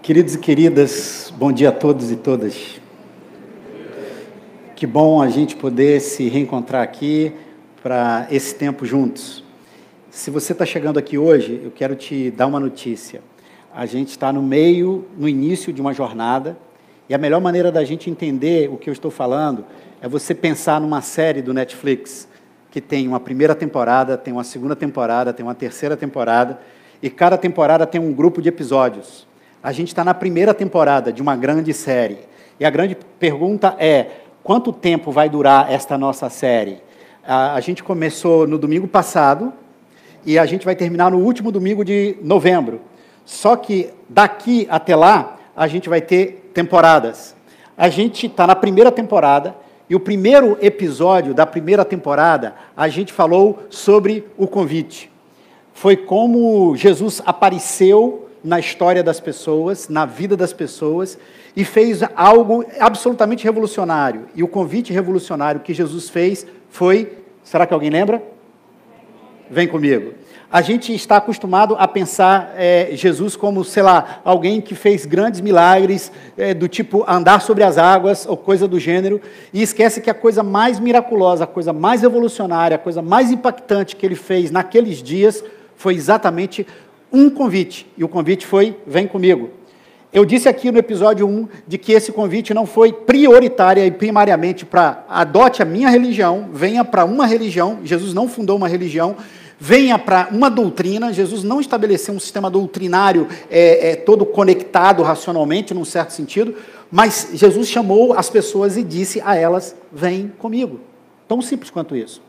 Queridos e queridas, bom dia a todos e todas. Que bom a gente poder se reencontrar aqui para esse tempo juntos. Se você está chegando aqui hoje, eu quero te dar uma notícia. A gente está no início de uma jornada, e a melhor maneira da gente entender o que eu estou falando é você pensar numa série do Netflix, que tem uma primeira temporada, tem uma segunda temporada, tem uma terceira temporada, e cada temporada tem um grupo de episódios. A gente está na primeira temporada de uma grande série. E a grande pergunta é, quanto tempo vai durar esta nossa série? A gente começou no domingo passado e a gente vai terminar no último domingo de novembro. Só que daqui até lá, a gente vai ter temporadas. A gente está na primeira temporada e o primeiro episódio da primeira temporada, a gente falou sobre o convite. Foi como Jesus apareceu na história das pessoas, na vida das pessoas, e fez algo absolutamente revolucionário. E o convite revolucionário que Jesus fez foi, será que alguém lembra? Vem comigo. A gente está acostumado a pensar Jesus como, sei lá, alguém que fez grandes milagres, do tipo andar sobre as águas, ou coisa do gênero, e esquece que a coisa mais miraculosa, a coisa mais revolucionária, a coisa mais impactante que ele fez naqueles dias, foi exatamente um convite, e o convite foi, vem comigo. Eu disse aqui no episódio 1, de que esse convite não foi prioritária e primariamente para adote a minha religião, venha para uma religião, Jesus não fundou uma religião, venha para uma doutrina, Jesus não estabeleceu um sistema doutrinário todo conectado racionalmente, num certo sentido, mas Jesus chamou as pessoas e disse a elas, vem comigo. Tão simples quanto isso.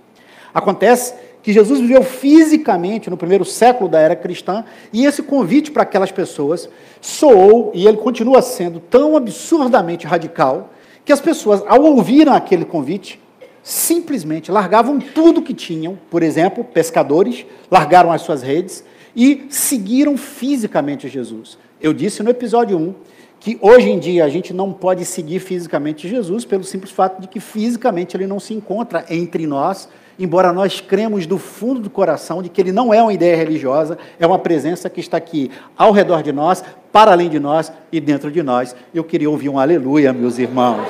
Acontece que Jesus viveu fisicamente no primeiro século da era cristã, e esse convite para aquelas pessoas soou, e ele continua sendo tão absurdamente radical, que as pessoas, ao ouvirem aquele convite, simplesmente largavam tudo que tinham, por exemplo, pescadores, largaram as suas redes, e seguiram fisicamente Jesus. Eu disse no episódio 1, que hoje em dia a gente não pode seguir fisicamente Jesus, pelo simples fato de que fisicamente ele não se encontra entre nós, embora nós cremos do fundo do coração de que ele não é uma ideia religiosa, é uma presença que está aqui ao redor de nós, para além de nós e dentro de nós. Eu queria ouvir um aleluia, meus irmãos.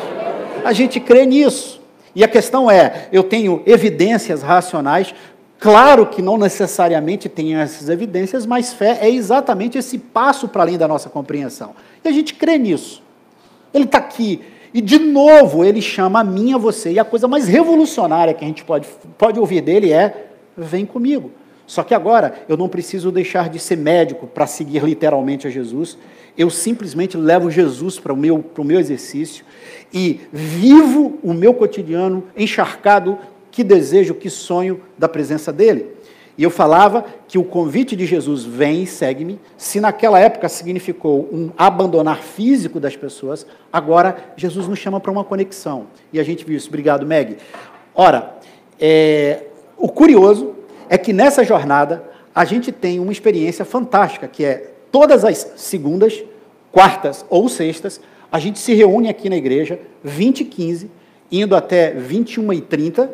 A gente crê nisso. E a questão é, eu tenho evidências racionais, claro que não necessariamente tenho essas evidências, mas fé é exatamente esse passo para além da nossa compreensão. E a gente crê nisso. Ele está aqui. E, de novo, ele chama a mim, a você. E a coisa mais revolucionária que a gente pode ouvir dele é, vem comigo. Só que agora, eu não preciso deixar de ser médico para seguir literalmente a Jesus. Eu simplesmente levo Jesus para o meu exercício e vivo o meu cotidiano encharcado, que desejo, que sonho da presença dele. E eu falava que o convite de Jesus, vem e segue-me, se naquela época significou um abandonar físico das pessoas, agora Jesus nos chama para uma conexão. E a gente viu isso. Obrigado, Meg. Ora, o curioso é que nessa jornada a gente tem uma experiência fantástica, que é todas as segundas, quartas ou sextas, a gente se reúne aqui na igreja, 20h15, indo até 21h30,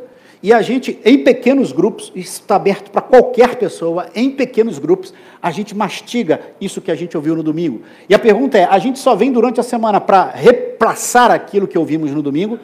e a gente, em pequenos grupos, isso está aberto para qualquer pessoa, em pequenos grupos, a gente mastiga isso que a gente ouviu no domingo. E a pergunta é, a gente só vem durante a semana para repassar aquilo que ouvimos no domingo?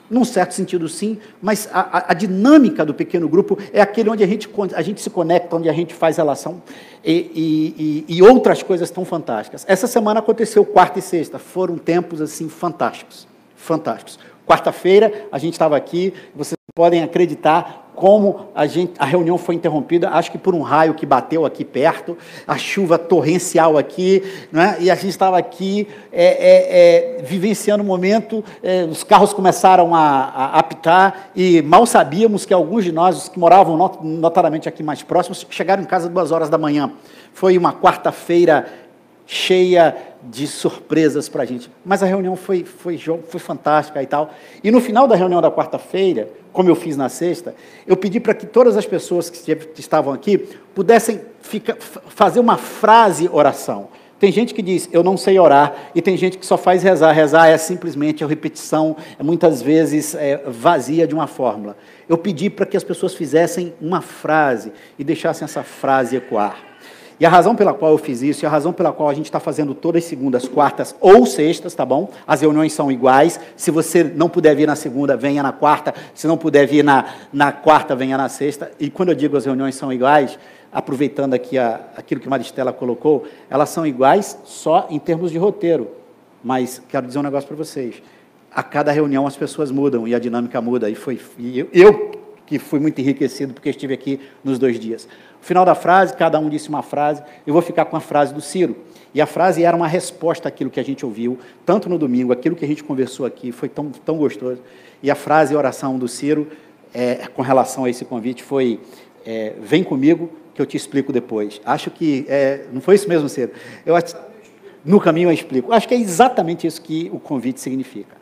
Num certo sentido, sim, mas a dinâmica do pequeno grupo é aquele onde a gente se conecta, onde a gente faz relação e outras coisas tão fantásticas. Essa semana aconteceu quarta e sexta, foram tempos assim fantásticos, fantásticos. Quarta-feira a gente estava aqui, vocês podem acreditar como a reunião foi interrompida, acho que por um raio que bateu aqui perto, a chuva torrencial aqui, né? E a gente estava aqui vivenciando um momento, os carros começaram a apitar, e mal sabíamos que alguns de nós, os que moravam notadamente aqui mais próximos, chegaram em casa 2h da manhã. Foi uma quarta-feira cheia de surpresas para a gente. Mas a reunião foi fantástica e tal. E no final da reunião da quarta-feira, como eu fiz na sexta, eu pedi para que todas as pessoas que estavam aqui pudessem fazer uma frase oração. Tem gente que diz, eu não sei orar, e tem gente que só faz rezar. Rezar é simplesmente a repetição, muitas vezes vazia de uma fórmula. Eu pedi para que as pessoas fizessem uma frase e deixassem essa frase ecoar. E a razão pela qual eu fiz isso, e a razão pela qual a gente está fazendo todas as segundas, quartas ou sextas, tá bom? As reuniões são iguais. Se você não puder vir na segunda, venha na quarta. Se não puder vir na quarta, venha na sexta. E quando eu digo as reuniões são iguais, aproveitando aqui aquilo que a Maristela colocou, elas são iguais só em termos de roteiro. Mas quero dizer um negócio para vocês. A cada reunião as pessoas mudam e a dinâmica muda. E eu que fui muito enriquecido porque estive aqui nos 2 dias. No final da frase, cada um disse uma frase. Eu vou ficar com a frase do Ciro. E a frase era uma resposta àquilo que a gente ouviu, tanto no domingo, aquilo que a gente conversou aqui, foi tão gostoso. E a frase e a oração do Ciro, com relação a esse convite, foi: vem comigo, que eu te explico depois. Acho que, não foi isso mesmo, Ciro? No caminho eu explico. Acho que é exatamente isso que o convite significa.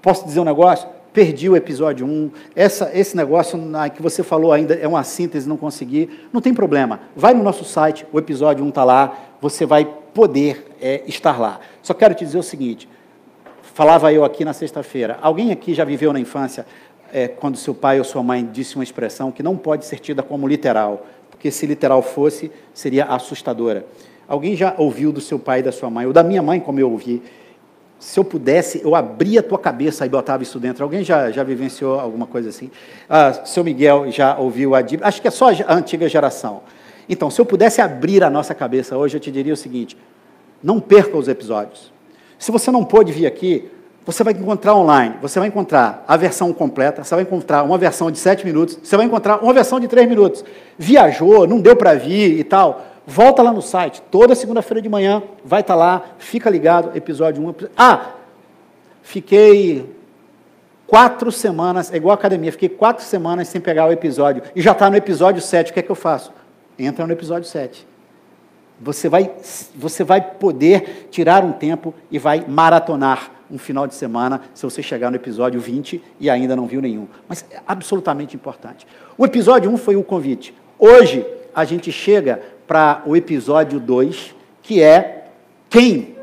Posso dizer um negócio? Perdi o episódio 1, esse negócio que você falou ainda é uma síntese, não consegui, não tem problema. Vai no nosso site, o episódio 1 está lá, você vai poder estar lá. Só quero te dizer o seguinte, falava eu aqui na sexta-feira, alguém aqui já viveu na infância, quando seu pai ou sua mãe disse uma expressão que não pode ser tida como literal, porque se literal fosse, seria assustadora. Alguém já ouviu do seu pai e da sua mãe, ou da minha mãe, como eu ouvi: se eu pudesse, eu abria a tua cabeça e botava isso dentro. Alguém já vivenciou alguma coisa assim? Seu Miguel já ouviu acho que é só a antiga geração. Então, se eu pudesse abrir a nossa cabeça hoje, eu te diria o seguinte: não perca os episódios. Se você não pôde vir aqui, você vai encontrar online, você vai encontrar a versão completa, você vai encontrar uma versão de 7 minutos, você vai encontrar uma versão de 3 minutos. Viajou, não deu para vir e tal, volta lá no site, toda segunda-feira de manhã, vai estar lá, fica ligado, episódio 1. Fiquei 4 semanas, é igual a academia, fiquei 4 semanas sem pegar o episódio, e já está no episódio 7, o que é que eu faço? Entra no episódio 7. Você vai poder tirar um tempo e vai maratonar um final de semana, se você chegar no episódio 20 e ainda não viu nenhum. Mas é absolutamente importante. O episódio 1 foi o convite. Hoje, a gente chega para o episódio 2, que é quem?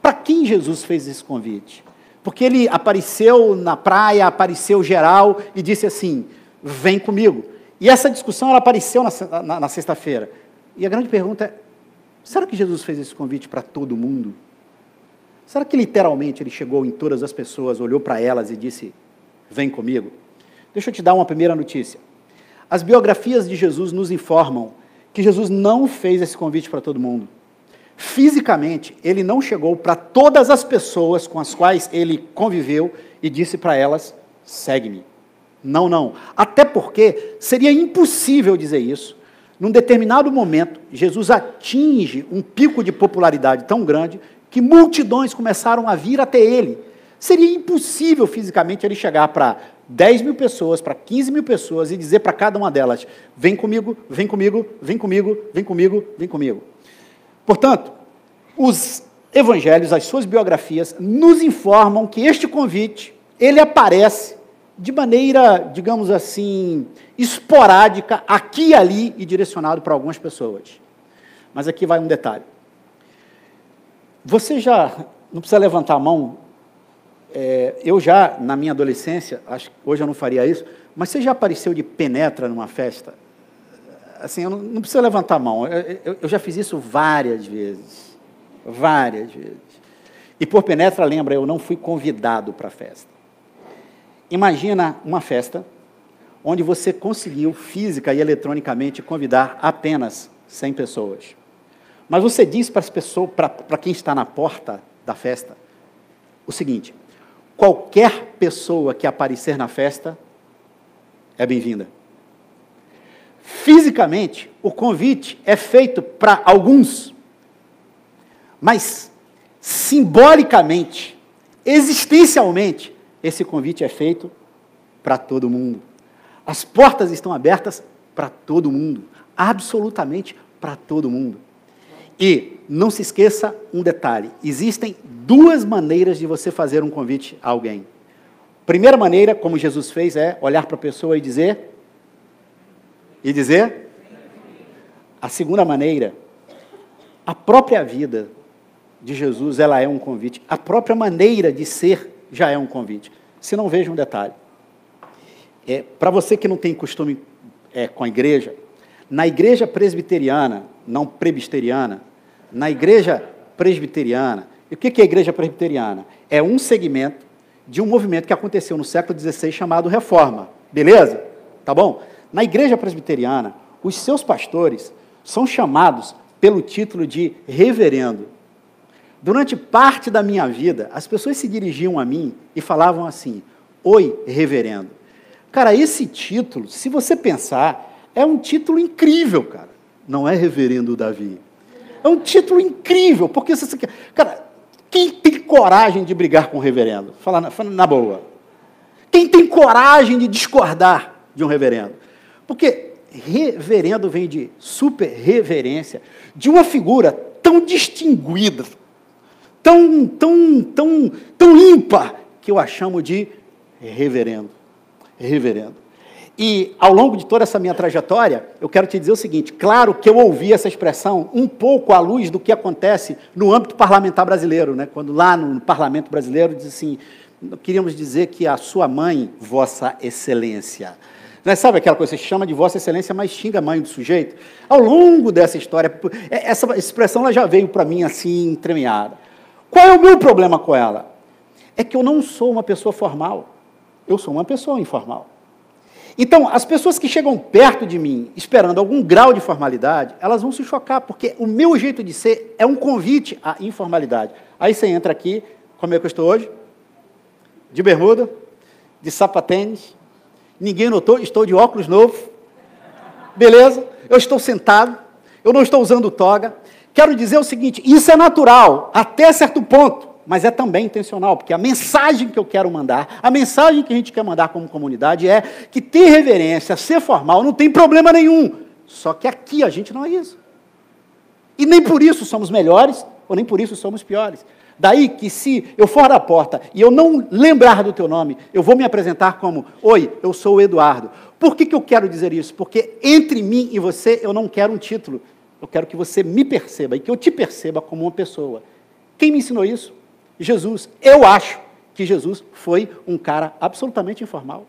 Para quem Jesus fez esse convite? Porque ele apareceu na praia, apareceu geral e disse assim: vem comigo. E essa discussão ela apareceu na sexta-feira. E a grande pergunta é: será que Jesus fez esse convite para todo mundo? Será que literalmente ele chegou em todas as pessoas, olhou para elas e disse: vem comigo? Deixa eu te dar uma primeira notícia. As biografias de Jesus nos informam que Jesus não fez esse convite para todo mundo. Fisicamente, ele não chegou para todas as pessoas com as quais ele conviveu e disse para elas: segue-me. Não. Até porque seria impossível dizer isso. Num determinado momento, Jesus atinge um pico de popularidade tão grande que multidões começaram a vir até ele. Seria impossível fisicamente ele chegar para 10 mil pessoas, para 15 mil pessoas e dizer para cada uma delas: vem comigo, vem comigo, vem comigo, vem comigo, vem comigo. Portanto, os evangelhos, as suas biografias, nos informam que este convite, ele aparece de maneira, digamos assim, esporádica, aqui e ali, e direcionado para algumas pessoas. Mas aqui vai um detalhe. Você já, não precisa levantar a mão, eu já, na minha adolescência, acho que hoje eu não faria isso, mas você já apareceu de penetra numa festa? Assim, eu não precisa levantar a mão, eu já fiz isso várias vezes. E por penetra, lembra, eu não fui convidado para a festa. Imagina uma festa onde você conseguiu física e eletronicamente convidar apenas 100 pessoas. Mas você diz para as pessoas, para quem está na porta da festa, o seguinte: qualquer pessoa que aparecer na festa é bem-vinda. Fisicamente, o convite é feito para alguns, mas simbolicamente, existencialmente, esse convite é feito para todo mundo. As portas estão abertas para todo mundo, absolutamente para todo mundo. E não se esqueça um detalhe: existem 2 maneiras de você fazer um convite a alguém. Primeira maneira, como Jesus fez, é olhar para a pessoa e dizer? A segunda maneira, a própria vida de Jesus, ela é um convite. A própria maneira de ser já é um convite. Se não, veja um detalhe. Para você que não tem costume com a igreja, Na igreja presbiteriana, não presbiteriana, na igreja presbiteriana, e o que é a igreja presbiteriana? É um segmento de um movimento que aconteceu no século XVI chamado Reforma, beleza? Tá bom? Na igreja presbiteriana, os seus pastores são chamados pelo título de reverendo. Durante parte da minha vida, as pessoas se dirigiam a mim e falavam assim: oi, reverendo. Cara, esse título, se você pensar, é um título incrível, cara. Não é reverendo Davi. É um título incrível, porque você... Cara, quem tem coragem de brigar com o reverendo? Fala na boa. Quem tem coragem de discordar de um reverendo? Porque reverendo vem de super reverência, de uma figura tão distinguida, tão ímpar, que eu a chamo de reverendo. Reverendo. E, ao longo de toda essa minha trajetória, eu quero te dizer o seguinte: claro que eu ouvi essa expressão um pouco à luz do que acontece no âmbito parlamentar brasileiro, né? Quando lá no parlamento brasileiro diz assim, queríamos dizer que a sua mãe, Vossa Excelência. Mas sabe aquela coisa, você chama de Vossa Excelência, mas xinga a mãe do sujeito? Ao longo dessa história, essa expressão ela já veio para mim assim, entremeada. Qual é o meu problema com ela? É que eu não sou uma pessoa formal, eu sou uma pessoa informal. Então, as pessoas que chegam perto de mim, esperando algum grau de formalidade, elas vão se chocar, porque o meu jeito de ser é um convite à informalidade. Aí você entra aqui, como é que eu estou hoje? De bermuda, de sapatênis, ninguém notou, estou de óculos novo, beleza? Eu estou sentado, eu não estou usando toga. Quero dizer o seguinte, isso é natural, até certo ponto, mas é também intencional, porque a mensagem que eu quero mandar, a mensagem que a gente quer mandar como comunidade é que ter reverência, ser formal, não tem problema nenhum. Só que aqui a gente não é isso. E nem por isso somos melhores, ou nem por isso somos piores. Daí que se eu for da porta e eu não lembrar do teu nome, eu vou me apresentar como: oi, eu sou o Eduardo. Por que eu quero dizer isso? Porque entre mim e você eu não quero um título. Eu quero que você me perceba e que eu te perceba como uma pessoa. Quem me ensinou isso? Jesus. Eu acho que Jesus foi um cara absolutamente informal.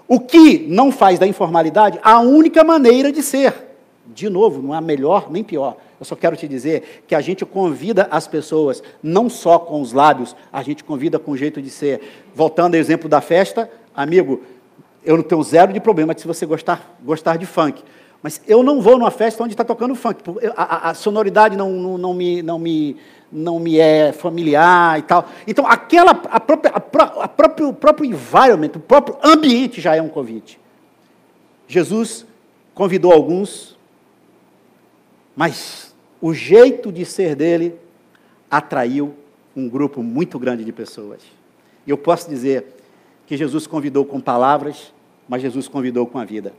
O que não faz da informalidade a única maneira de ser. De novo, não é melhor nem pior. Eu só quero te dizer que a gente convida as pessoas, não só com os lábios, a gente convida com o jeito de ser. Voltando ao exemplo da festa, amigo, eu não tenho zero de problema se você gostar de funk. Mas eu não vou numa festa onde está tocando funk. A sonoridade não me é familiar e tal. Então, o próprio environment, o próprio ambiente já é um convite. Jesus convidou alguns, mas o jeito de ser dele atraiu um grupo muito grande de pessoas. E eu posso dizer que Jesus convidou com palavras, mas Jesus convidou com a vida.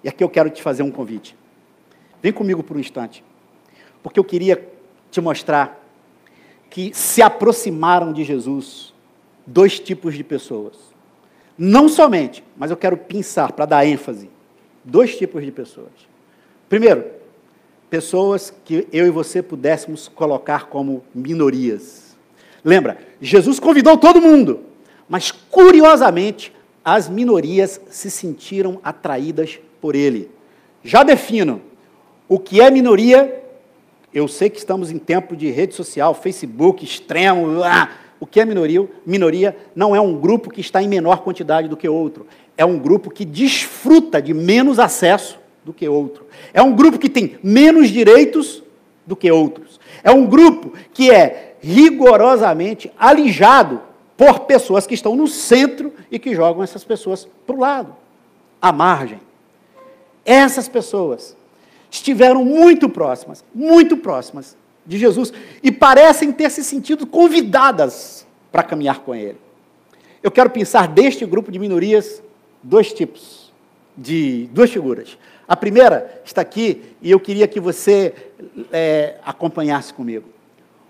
E aqui eu quero te fazer um convite. Vem comigo por um instante, porque eu queria te mostrar que se aproximaram de Jesus dois tipos de pessoas. Não somente, mas eu quero pensar, para dar ênfase, dois tipos de pessoas. Primeiro, pessoas que eu e você pudéssemos colocar como minorias. Lembra, Jesus convidou todo mundo, mas curiosamente as minorias se sentiram atraídas por ele. Já defino o que é minoria. Eu sei que estamos em tempo de rede social, Facebook, extremo. O que é minoria? Minoria não é um grupo que está em menor quantidade do que outro. É um grupo que desfruta de menos acesso do que outro. É um grupo que tem menos direitos do que outros. É um grupo que é rigorosamente alijado por pessoas que estão no centro e que jogam essas pessoas para o lado, à margem. Essas pessoas estiveram muito próximas de Jesus e parecem ter se sentido convidadas para caminhar com ele. Eu quero pensar deste grupo de minorias duas figuras. A primeira está aqui e eu queria que você acompanhasse comigo.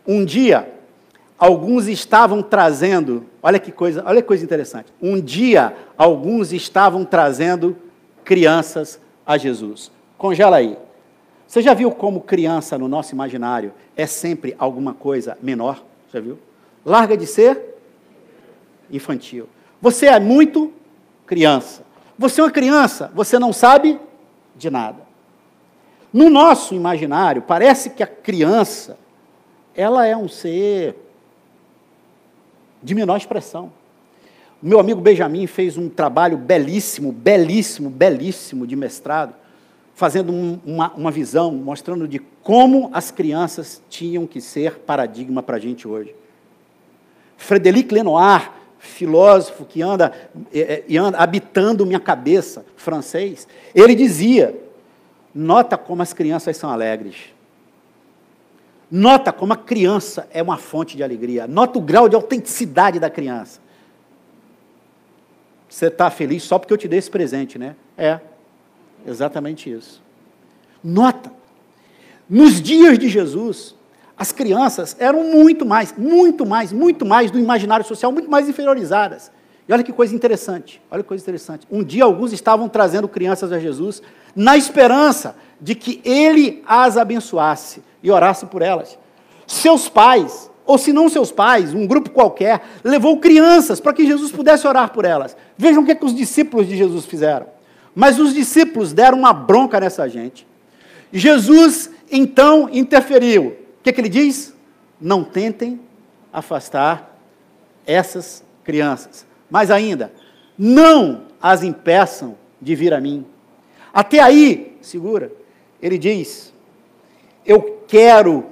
Um dia, alguns estavam trazendo, olha que coisa interessante. Um dia, alguns estavam trazendo crianças a Jesus. Congela aí. Você já viu como criança no nosso imaginário é sempre alguma coisa menor? Já viu? Larga de ser infantil. Você é muito criança. Você é uma criança, você não sabe de nada. No nosso imaginário, parece que a criança, ela é um ser de menor expressão. O meu amigo Benjamin fez um trabalho belíssimo, belíssimo, belíssimo de mestrado, fazendo uma visão, mostrando de como as crianças tinham que ser paradigma para a gente hoje. Frederic Lenoir, filósofo que anda habitando minha cabeça, francês, ele dizia, nota como as crianças são alegres. Nota como a criança é uma fonte de alegria. Nota o grau de autenticidade da criança. Você está feliz só porque eu te dei esse presente, né? É, exatamente isso. Nota, nos dias de Jesus, as crianças eram muito mais do imaginário social, muito mais inferiorizadas. E olha que coisa interessante, Um dia alguns estavam trazendo crianças a Jesus na esperança de que ele as abençoasse e orasse por elas. Seus pais, ou se não seus pais, um grupo qualquer, levou crianças para que Jesus pudesse orar por elas. Vejam o que os discípulos de Jesus fizeram. Mas os discípulos deram uma bronca nessa gente. Jesus, então, interferiu. O que ele diz? Não tentem afastar essas crianças. Mais ainda, não as impeçam de vir a mim. Até aí, segura, ele diz, eu quero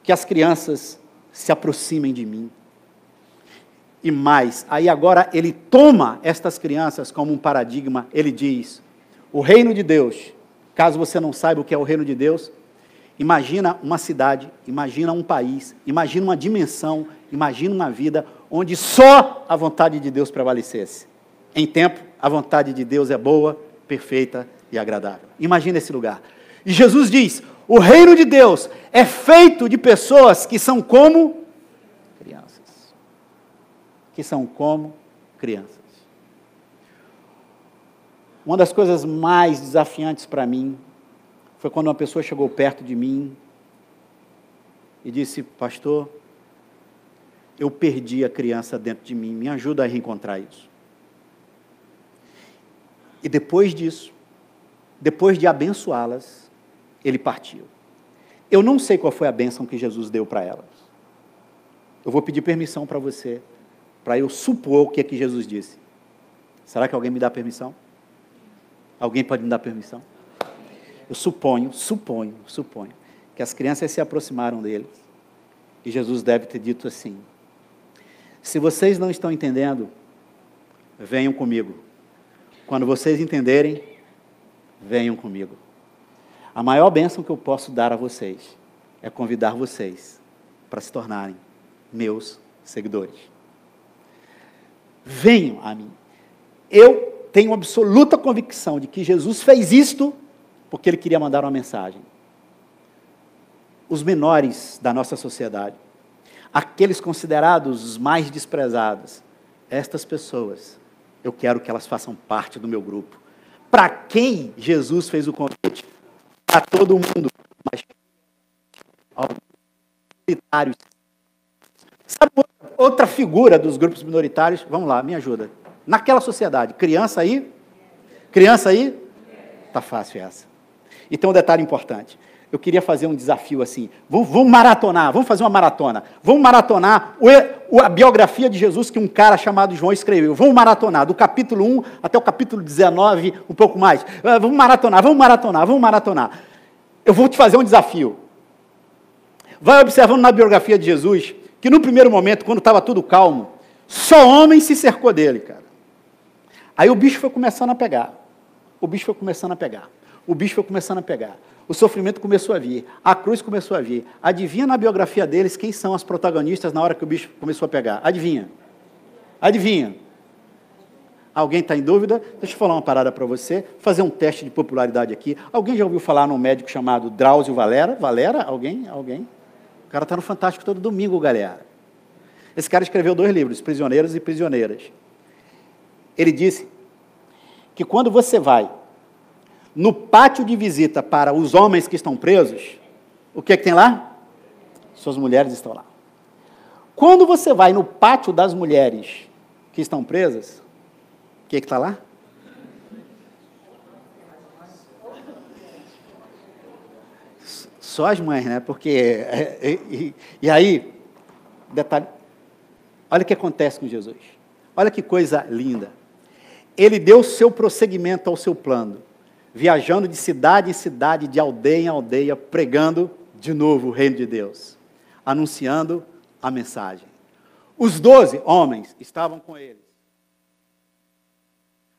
que as crianças se aproximem de mim. E mais, aí agora ele toma estas crianças como um paradigma, ele diz, o reino de Deus, caso você não saiba o que é o reino de Deus, imagina uma cidade, imagina um país, imagina uma dimensão, imagina uma vida onde só a vontade de Deus prevalecesse. Em tempo, a vontade de Deus é boa, perfeita e agradável. Imagina esse lugar. E Jesus diz, o reino de Deus é feito de pessoas que são como crianças. Que são como crianças. Uma das coisas mais desafiantes para mim foi quando uma pessoa chegou perto de mim e disse, pastor, eu perdi a criança dentro de mim, me ajuda a reencontrar isso. E depois disso, depois de abençoá-las, ele partiu. Eu não sei qual foi a bênção que Jesus deu para elas. Eu vou pedir permissão para você, para eu supor o que é que Jesus disse. Será que alguém me dá permissão? Alguém pode me dar permissão? Eu suponho que as crianças se aproximaram deles e Jesus deve ter dito assim, se vocês não estão entendendo, venham comigo. Quando vocês entenderem, venham comigo. A maior bênção que eu posso dar a vocês é convidar vocês para se tornarem meus seguidores. Venham a mim. Eu tenho absoluta convicção de que Jesus fez isto porque ele queria mandar uma mensagem. Os menores da nossa sociedade, aqueles considerados os mais desprezados, estas pessoas, eu quero que elas façam parte do meu grupo. Para quem Jesus fez o convite? Para todo mundo, mas aos minoritários. Sabe outra figura dos grupos minoritários? Vamos lá, me ajuda. Naquela sociedade, criança aí? Está fácil essa. Então, um detalhe importante. Eu queria fazer um desafio assim. Vamos maratonar, vamos fazer uma maratona. Vamos maratonar a biografia de Jesus que um cara chamado João escreveu. Vamos maratonar, do capítulo 1 até o capítulo 19, um pouco mais. Vamos maratonar. Eu vou te fazer um desafio. Vai observando na biografia de Jesus, que no primeiro momento, quando estava tudo calmo, só homem se cercou dele, cara. Aí o bicho foi começando a pegar. O sofrimento começou a vir, a cruz começou a vir. Adivinha na biografia deles quem são as protagonistas na hora que o bicho começou a pegar? Adivinha? Alguém está em dúvida? Deixa eu falar uma parada para você, fazer um teste de popularidade aqui. Alguém já ouviu falar num médico chamado Drauzio Varela? Alguém? O cara está no Fantástico todo domingo, galera. Esse cara escreveu 2 livros, Prisioneiros e Prisioneiras. Ele disse que quando você vai no pátio de visita para os homens que estão presos, o que é que tem lá? Suas mulheres estão lá. Quando você vai no pátio das mulheres que estão presas, o que é que está lá? Só as mães, né? Porque... E aí, detalhe, olha o que acontece com Jesus. Olha que coisa linda. Ele deu seu prosseguimento ao seu plano, viajando de cidade em cidade, de aldeia em aldeia, pregando de novo o reino de Deus, anunciando a mensagem. Os 12 homens estavam com ele.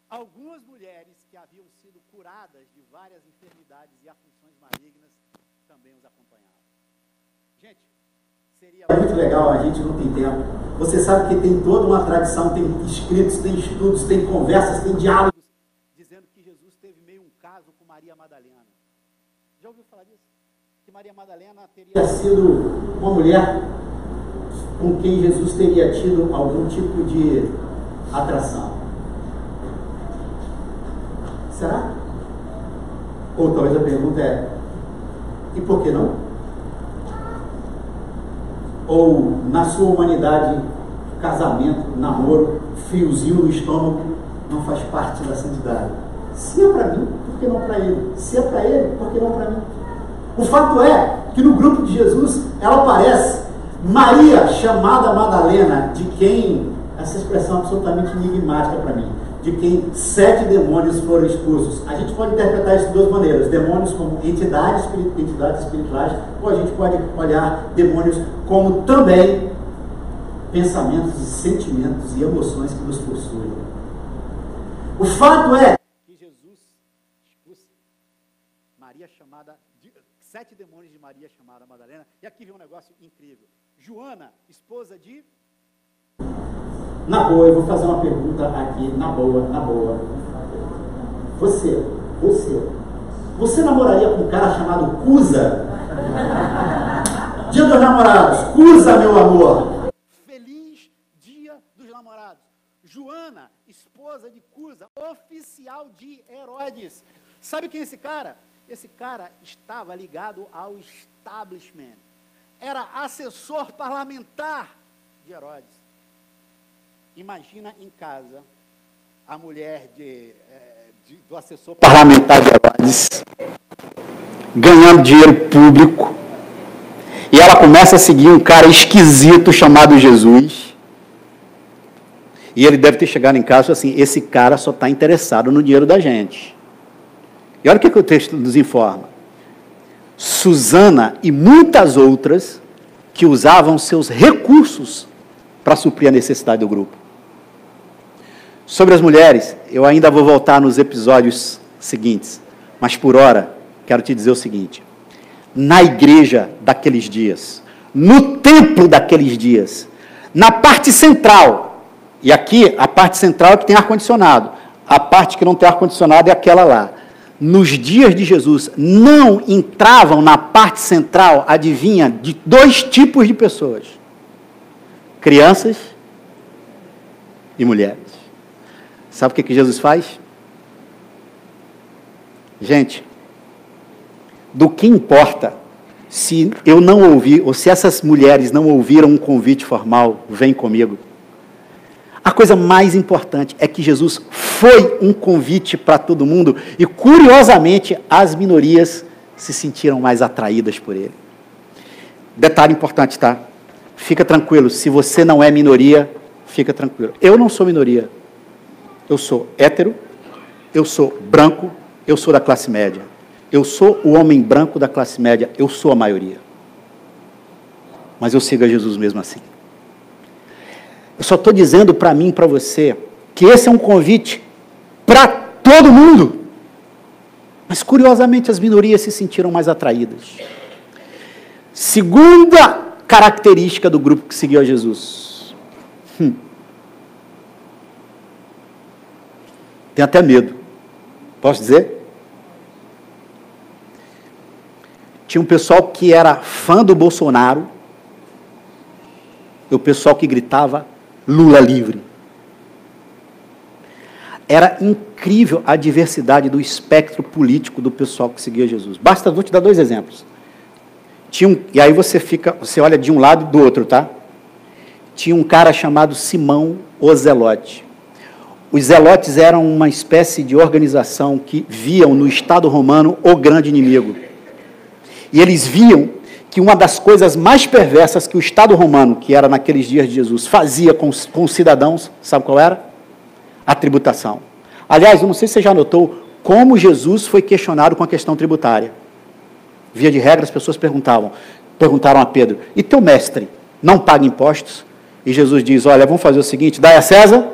Algumas mulheres que haviam sido curadas de várias enfermidades e aflições malignas também os acompanhavam. Gente, seria muito legal, a gente não tem tempo. Você sabe que tem toda uma tradição, tem escritos, tem estudos, tem conversas, tem diálogos, dizendo que Jesus teve meio um caso com Maria Madalena. Já ouviu falar disso? Que Maria Madalena teria sido uma mulher com quem Jesus teria tido algum tipo de atração. Será? Ou talvez a pergunta é, e por que não? Ou, na sua humanidade, casamento, namoro, friozinho no estômago, não faz parte da santidade? Se é para mim, por que não para ele? Se é para ele, por que não para mim? O fato é que no grupo de Jesus, ela aparece Maria, chamada Madalena, de quem, essa expressão é absolutamente enigmática para mim, de quem 7 demônios foram expulsos. A gente pode interpretar isso de duas maneiras: demônios como entidades espirituais, ou a gente pode olhar demônios como também pensamentos e sentimentos e emoções que nos possuem. O fato é que Jesus expulsa Maria chamada, 7 demônios de Maria chamada Madalena, e aqui vem um negócio incrível. Joana, esposa de... Na boa, eu vou fazer uma pergunta aqui, na boa. Você namoraria com um cara chamado Cusa? Dia dos Namorados, Cusa, meu amor. Feliz Dia dos Namorados. Joana, esposa de Cusa, oficial de Herodes. Sabe quem é esse cara? Esse cara estava ligado ao establishment. Era assessor parlamentar de Herodes. Imagina em casa a mulher do assessor parlamentar de Herodes ganhando dinheiro público, e ela começa a seguir um cara esquisito chamado Jesus, e ele deve ter chegado em casa assim: esse cara só está interessado no dinheiro da gente. E olha o que o texto nos informa: Susana e muitas outras que usavam seus recursos para suprir a necessidade do grupo. Sobre as mulheres, eu ainda vou voltar nos episódios seguintes, mas por hora, quero te dizer o seguinte: na igreja daqueles dias, no templo daqueles dias, na parte central, e aqui a parte central é que tem ar-condicionado, a parte que não tem ar-condicionado é aquela lá. Nos dias de Jesus, não entravam na parte central, adivinha, de 2 tipos de pessoas: crianças e mulheres. Sabe o que Jesus faz? Gente, do que importa se eu não ouvi, ou se essas mulheres não ouviram um convite formal, vem comigo. A coisa mais importante é que Jesus foi um convite para todo mundo, e curiosamente as minorias se sentiram mais atraídas por ele. Detalhe importante, tá? Fica tranquilo, se você não é minoria, fica tranquilo. Eu não sou minoria. Eu sou hétero, eu sou branco, eu sou da classe média. Eu sou o homem branco da classe média, eu sou a maioria. Mas eu sigo a Jesus mesmo assim. Eu só estou dizendo para mim e para você que esse é um convite para todo mundo. Mas, curiosamente, as minorias se sentiram mais atraídas. Segunda característica do grupo que seguiu a Jesus. Tenho até medo. Posso dizer? Tinha um pessoal que era fã do Bolsonaro, e o pessoal que gritava Lula livre. Era incrível a diversidade do espectro político do pessoal que seguia Jesus. Vou te dar 2 exemplos. E aí você olha de um lado e do outro, tá? Tinha um cara chamado Simão o Zelote. Os zelotes eram uma espécie de organização que viam no Estado romano o grande inimigo. E eles viam que uma das coisas mais perversas que o Estado romano, que era naqueles dias de Jesus, fazia com os cidadãos, sabe qual era? A tributação. Aliás, eu não sei se você já notou como Jesus foi questionado com a questão tributária. Via de regra, as pessoas perguntaram a Pedro, e teu mestre não paga impostos? E Jesus diz, olha, vamos fazer o seguinte, dai a César,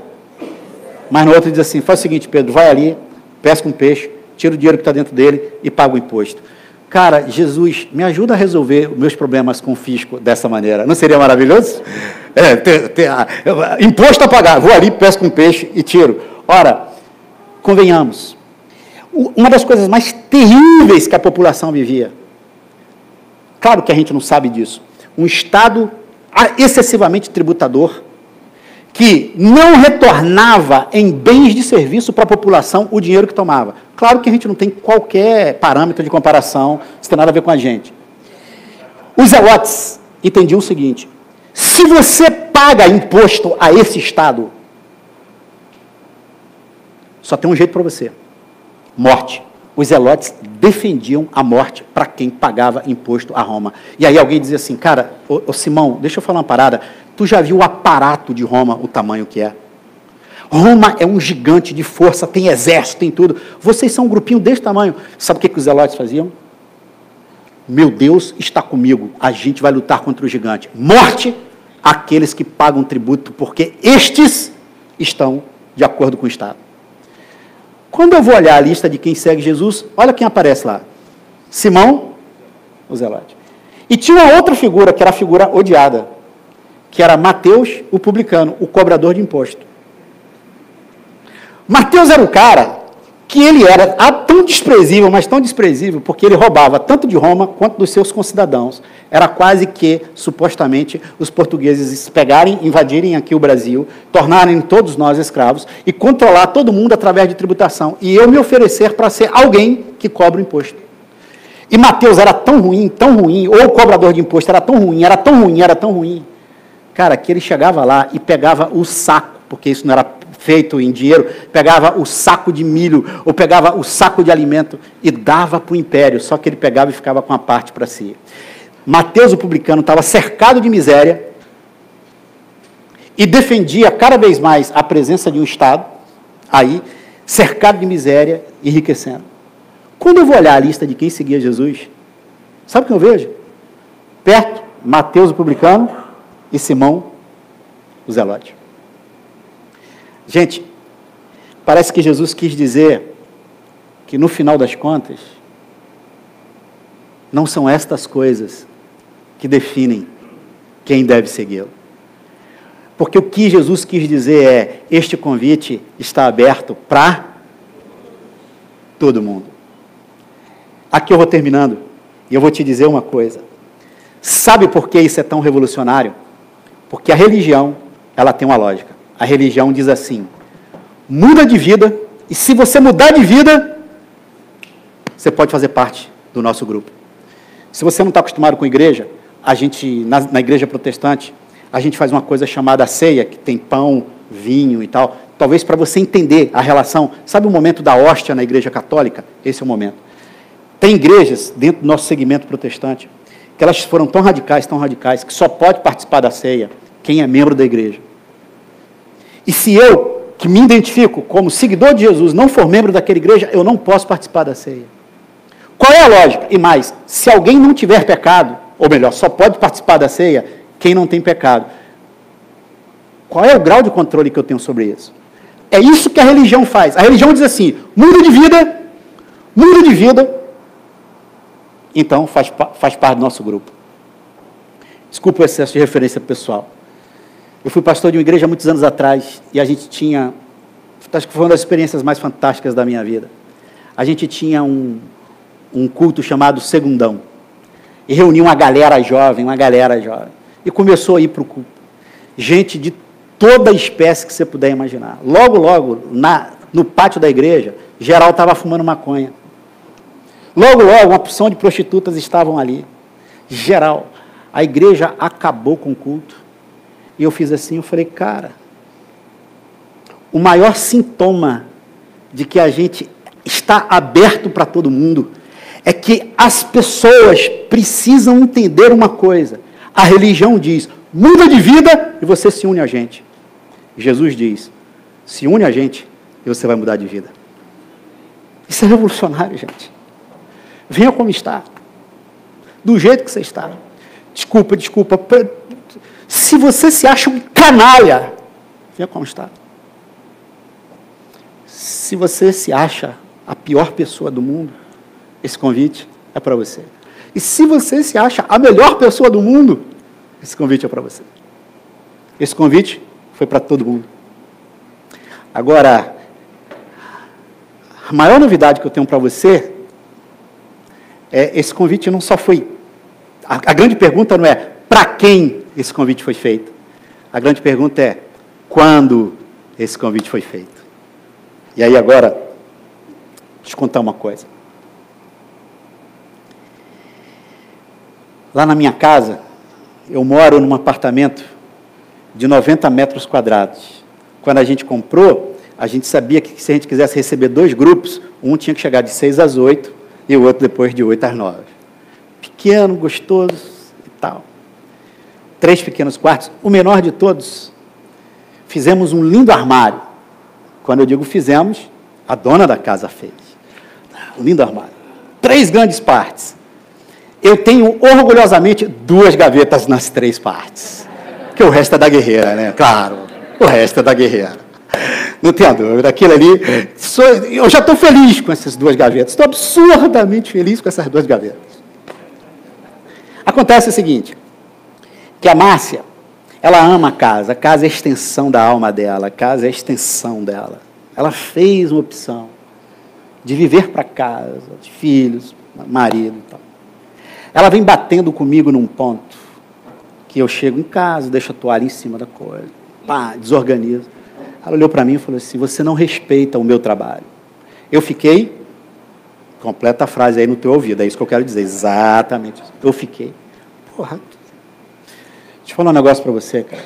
mas no outro diz assim, faz o seguinte, Pedro, vai ali, pesca um peixe, tira o dinheiro que está dentro dele e paga o imposto. Cara, Jesus, me ajuda a resolver meus problemas com o fisco dessa maneira. Não seria maravilhoso? Imposto a pagar, vou ali, pesco um peixe e tiro. Ora, convenhamos, uma das coisas mais terríveis que a população vivia, claro que a gente não sabe disso, um Estado excessivamente tributador, que não retornava em bens de serviço para a população o dinheiro que tomava. Claro que a gente não tem qualquer parâmetro de comparação, isso tem nada a ver com a gente. Os zelotes entendiam o seguinte, se você paga imposto a esse Estado, só tem um jeito para você, morte. Os zelotes defendiam a morte para quem pagava imposto a Roma. E aí alguém dizia assim, cara, ô Simão, deixa eu falar uma parada, tu já viu o aparato de Roma, o tamanho que é? Roma é um gigante de força, tem exército, tem tudo. Vocês são um grupinho desse tamanho. Sabe o que os zelotes faziam? Meu Deus está comigo, a gente vai lutar contra o gigante. Morte àqueles que pagam tributo, porque estes estão de acordo com o Estado. Quando eu vou olhar a lista de quem segue Jesus, olha quem aparece lá. Simão, o zelote. E tinha uma outra figura, que era a figura odiada, que era Mateus, o publicano, o cobrador de imposto. Mateus era o cara que ele era tão desprezível, mas tão desprezível, porque ele roubava tanto de Roma quanto dos seus concidadãos. Era quase que, supostamente, os portugueses pegarem, invadirem aqui o Brasil, tornarem todos nós escravos e controlar todo mundo através de tributação. E eu me oferecer para ser alguém que cobra o imposto. E Mateus era tão ruim, ou o cobrador de imposto era tão ruim, cara, que ele chegava lá e pegava o saco, porque isso não era feito em dinheiro, pegava o saco de milho, ou pegava o saco de alimento e dava para o império, só que ele pegava e ficava com a parte para si. Mateus, o publicano, estava cercado de miséria e defendia cada vez mais a presença de um Estado, aí, cercado de miséria, enriquecendo. Quando eu vou olhar a lista de quem seguia Jesus, sabe o que eu vejo? Perto, Mateus, o publicano, e Simão, o zelote. Gente, parece que Jesus quis dizer que, no final das contas, não são estas coisas que definem quem deve segui-lo. Porque o que Jesus quis dizer é, este convite está aberto para todo mundo. Aqui eu vou terminando, e eu vou te dizer uma coisa. Sabe por que isso é tão revolucionário? Porque a religião, ela tem uma lógica. A religião diz assim, muda de vida, e se você mudar de vida, você pode fazer parte do nosso grupo. Se você não está acostumado com igreja, a gente, na igreja protestante, a gente faz uma coisa chamada ceia, que tem pão, vinho e tal, talvez para você entender a relação. Sabe o momento da hóstia na igreja católica? Esse é o momento. Tem igrejas, dentro do nosso segmento protestante, que elas foram tão radicais, que só pode participar da ceia quem é membro da igreja. E se eu, que me identifico como seguidor de Jesus, não for membro daquela igreja, eu não posso participar da ceia. Qual é a lógica? E mais, se alguém não tiver pecado, ou melhor, só pode participar da ceia quem não tem pecado. Qual é o grau de controle que eu tenho sobre isso? É isso que a religião faz. A religião diz assim, muda de vida, então faz parte do nosso grupo. Desculpa o excesso de referência pessoal. Eu fui pastor de uma igreja há muitos anos atrás, e a gente tinha, acho que foi uma das experiências mais fantásticas da minha vida. A gente tinha um culto chamado Segundão, e reunia uma galera jovem, e começou a ir para o culto. Gente de toda a espécie que você puder imaginar. Logo, no pátio da igreja, geral estava fumando maconha. Logo, uma porção de prostitutas estavam ali. Geral. A igreja acabou com o culto. E eu fiz assim, eu falei, cara, o maior sintoma de que a gente está aberto para todo mundo é que as pessoas precisam entender uma coisa. A religião diz, muda de vida e você se une a gente. Jesus diz, se une a gente e você vai mudar de vida. Isso é revolucionário, gente. Venha como está. Do jeito que você está. Desculpa. Se você se acha um canalha, venha como está. Se você se acha a pior pessoa do mundo, esse convite é para você. E se você se acha a melhor pessoa do mundo, esse convite é para você. Esse convite foi para todo mundo. Agora, a maior novidade que eu tenho para você é esse convite não só foi... A grande pergunta não é para quem esse convite foi feito. A grande pergunta é quando esse convite foi feito. E aí agora, deixa eu te contar uma coisa. Lá na minha casa, eu moro num apartamento de 90 metros quadrados. Quando a gente comprou, a gente sabia que se a gente quisesse receber 2 grupos, um tinha que chegar de 6 às 8 e o outro depois de 8 às 9. Pequeno, gostoso e tal. 3 pequenos quartos. O menor de todos, fizemos um lindo armário. Quando eu digo fizemos, a dona da casa fez. Um lindo armário. 3 grandes partes. Eu tenho, orgulhosamente, 2 gavetas nas 3 partes. Porque o resto é da guerreira, né? Claro, o resto é da guerreira. Não tenha dúvida, aquilo ali... eu já estou feliz com essas 2 gavetas. Estou absurdamente feliz com essas 2 gavetas. Acontece o seguinte, que a Márcia, ela ama a casa é a extensão da alma dela, a casa é a extensão dela. Ela fez uma opção de viver para casa, de filhos, marido e tal. Ela vem batendo comigo num ponto que eu chego em casa, deixo a toalha em cima da coisa, pá, desorganizo. Ela olhou para mim e falou assim, você não respeita o meu trabalho. Eu fiquei, completa a frase aí no teu ouvido, é isso que eu quero dizer, exatamente isso. Eu fiquei, porra, deixa eu falar um negócio para você, cara.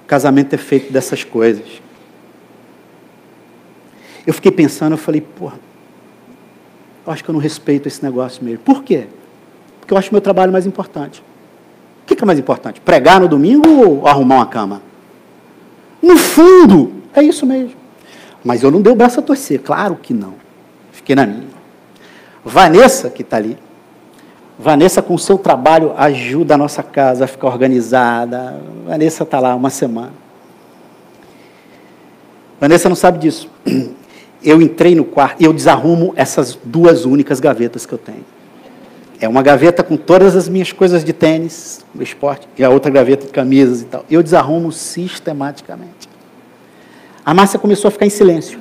O casamento é feito dessas coisas. Eu fiquei pensando, eu falei, porra, eu acho que eu não respeito esse negócio mesmo. Por quê? Porque eu acho o meu trabalho mais importante. O que é mais importante? Pregar no domingo ou arrumar uma cama? No fundo, é isso mesmo. Mas eu não dei o braço a torcer, claro que não. Fiquei na minha. Vanessa, que está ali, Vanessa, com o seu trabalho, ajuda a nossa casa a ficar organizada. Vanessa está lá 1 semana. Vanessa não sabe disso. Eu entrei no quarto e eu desarrumo essas 2 únicas gavetas que eu tenho. É uma gaveta com todas as minhas coisas de tênis, do esporte, e a outra gaveta de camisas e tal. Eu desarrumo sistematicamente. A Márcia começou a ficar em silêncio.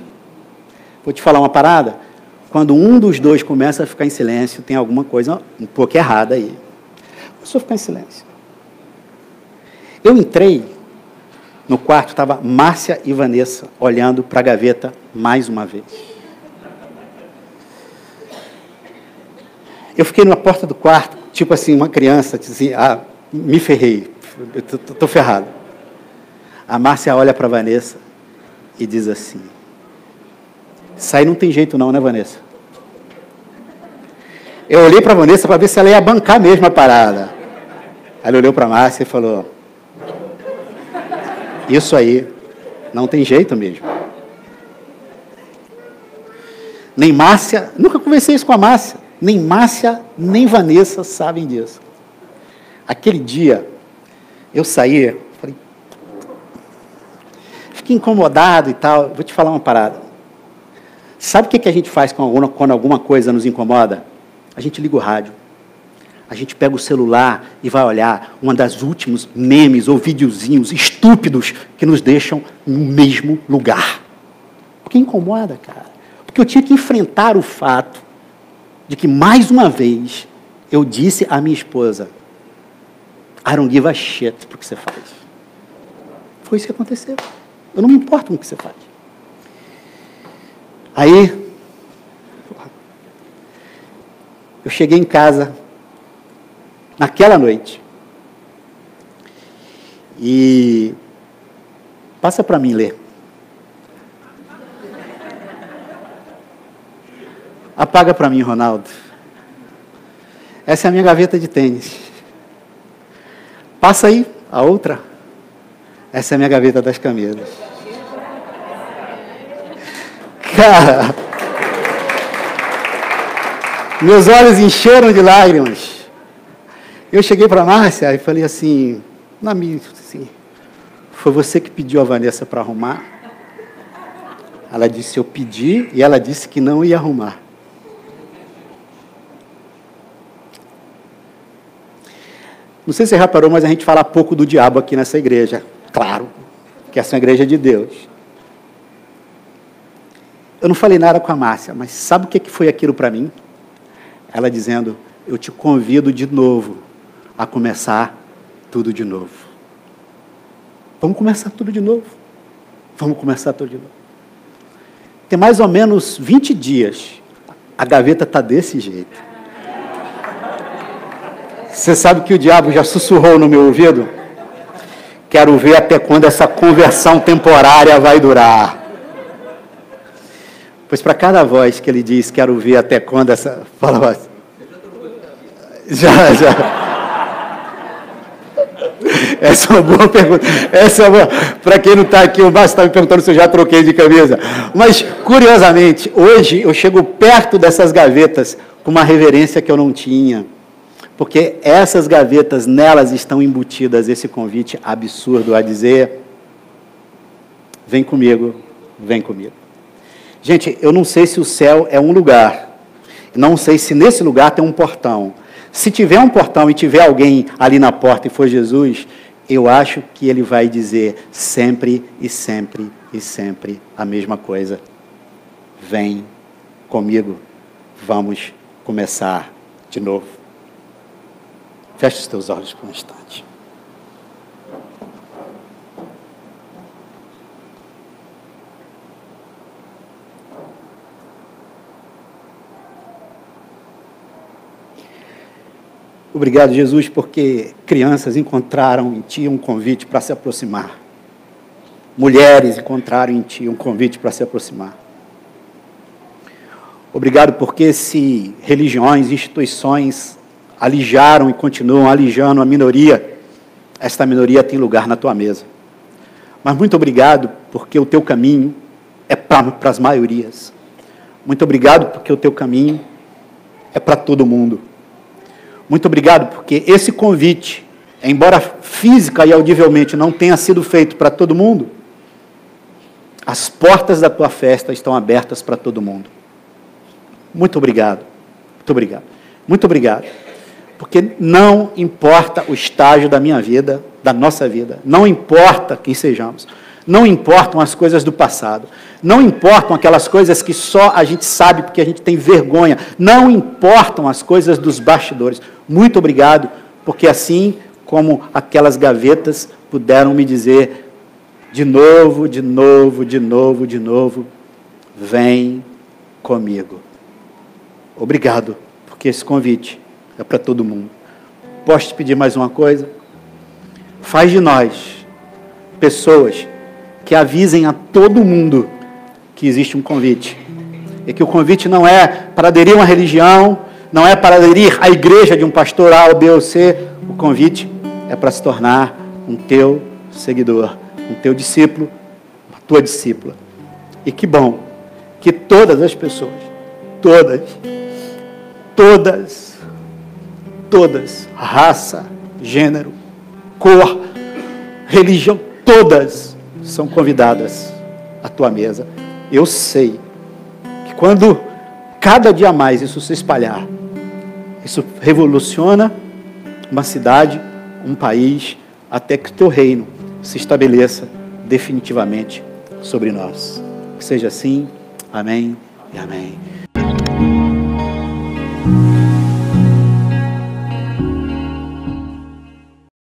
Vou te falar uma parada. Quando um dos 2 começa a ficar em silêncio, tem alguma coisa um pouco errada aí. Começou a ficar em silêncio. Eu entrei no quarto, estava Márcia e Vanessa olhando para a gaveta mais uma vez. Eu fiquei na porta do quarto, tipo assim, uma criança, assim, me ferrei, estou ferrado. A Márcia olha para a Vanessa e diz assim, isso aí não tem jeito não, né, Vanessa? Eu olhei para a Vanessa para ver se ela ia bancar mesmo a parada. Ela olhou para a Márcia e falou, isso aí não tem jeito mesmo. Nem Márcia, nunca conversei isso com a Márcia, nem Márcia, nem Vanessa sabem disso. Aquele dia, eu saí, falei, fiquei incomodado e tal, vou te falar uma parada. Sabe o que a gente faz quando alguma coisa nos incomoda? A gente liga o rádio. A gente pega o celular e vai olhar uma das últimos memes ou videozinhos estúpidos que nos deixam no mesmo lugar. Porque incomoda, cara. Porque eu tinha que enfrentar o fato de que, mais uma vez, eu disse à minha esposa, I don't give a shit pro que você faz. Foi isso que aconteceu. Eu não me importo com o que você faz. Aí, eu cheguei em casa, naquela noite, e passa para mim ler. Apaga para mim, Ronaldo. Essa é a minha gaveta de tênis. Passa aí, a outra. Essa é a minha gaveta das camisas. Cara, meus olhos encheram de lágrimas. Eu cheguei para a Márcia e falei assim, assim, foi você que pediu a Vanessa para arrumar? Ela disse, eu pedi, e ela disse que não ia arrumar. Não sei se você reparou, mas a gente fala pouco do diabo aqui nessa igreja. Claro, que essa é uma igreja de Deus. Eu não falei nada com a Márcia, mas sabe o que foi aquilo para mim? Ela dizendo, eu te convido de novo a começar tudo de novo. Vamos começar tudo de novo. Vamos começar tudo de novo. Tem mais ou menos 20 dias. A gaveta está desse jeito. Você sabe que o diabo já sussurrou no meu ouvido? Quero ver até quando essa conversão temporária vai durar. Pois para cada voz que ele diz, quero ver até quando essa... Fala, voz. Já. Essa é uma boa pergunta. Essa é uma... Para quem não está aqui, o Márcio está me perguntando se eu já troquei de camisa. Mas, curiosamente, hoje eu chego perto dessas gavetas com uma reverência que eu não tinha. Porque essas gavetas, nelas estão embutidas esse convite absurdo a dizer, vem comigo, vem comigo. Gente, eu não sei se o céu é um lugar, não sei se nesse lugar tem um portão. Se tiver um portão e tiver alguém ali na porta e for Jesus, eu acho que ele vai dizer sempre e sempre e sempre a mesma coisa. Vem comigo, vamos começar de novo. Feche os teus olhos por um instante. Obrigado, Jesus, porque crianças encontraram em Ti um convite para se aproximar. Mulheres encontraram em Ti um convite para se aproximar. Obrigado porque se religiões, instituições alijaram e continuam alijando a minoria, esta minoria tem lugar na Tua mesa. Mas muito obrigado porque o Teu caminho é para as maiorias. Muito obrigado porque o Teu caminho é para todo mundo. Muito obrigado porque esse convite, embora física e audivelmente não tenha sido feito para todo mundo, as portas da Tua festa estão abertas para todo mundo. Muito obrigado. Muito obrigado. Muito obrigado. Porque não importa o estágio da minha vida, da nossa vida, não importa quem sejamos, não importam as coisas do passado, não importam aquelas coisas que só a gente sabe porque a gente tem vergonha, não importam as coisas dos bastidores. Muito obrigado, porque assim como aquelas gavetas puderam me dizer de novo, de novo, de novo, de novo, vem comigo. Obrigado, porque esse convite é para todo mundo. Posso te pedir mais uma coisa? Faz de nós pessoas que avisem a todo mundo que existe um convite. E que o convite não é para aderir a uma religião, não é para aderir à igreja de um pastor A ou B ou C. O convite é para se tornar um teu seguidor, um teu discípulo, uma tua discípula. E que bom que todas as pessoas, todas, raça, gênero, cor, religião, todas são convidadas à tua mesa. Eu sei que quando cada dia mais isso se espalhar, isso revoluciona uma cidade, um país, até que o teu reino se estabeleça definitivamente sobre nós. Que seja assim, amém e amém.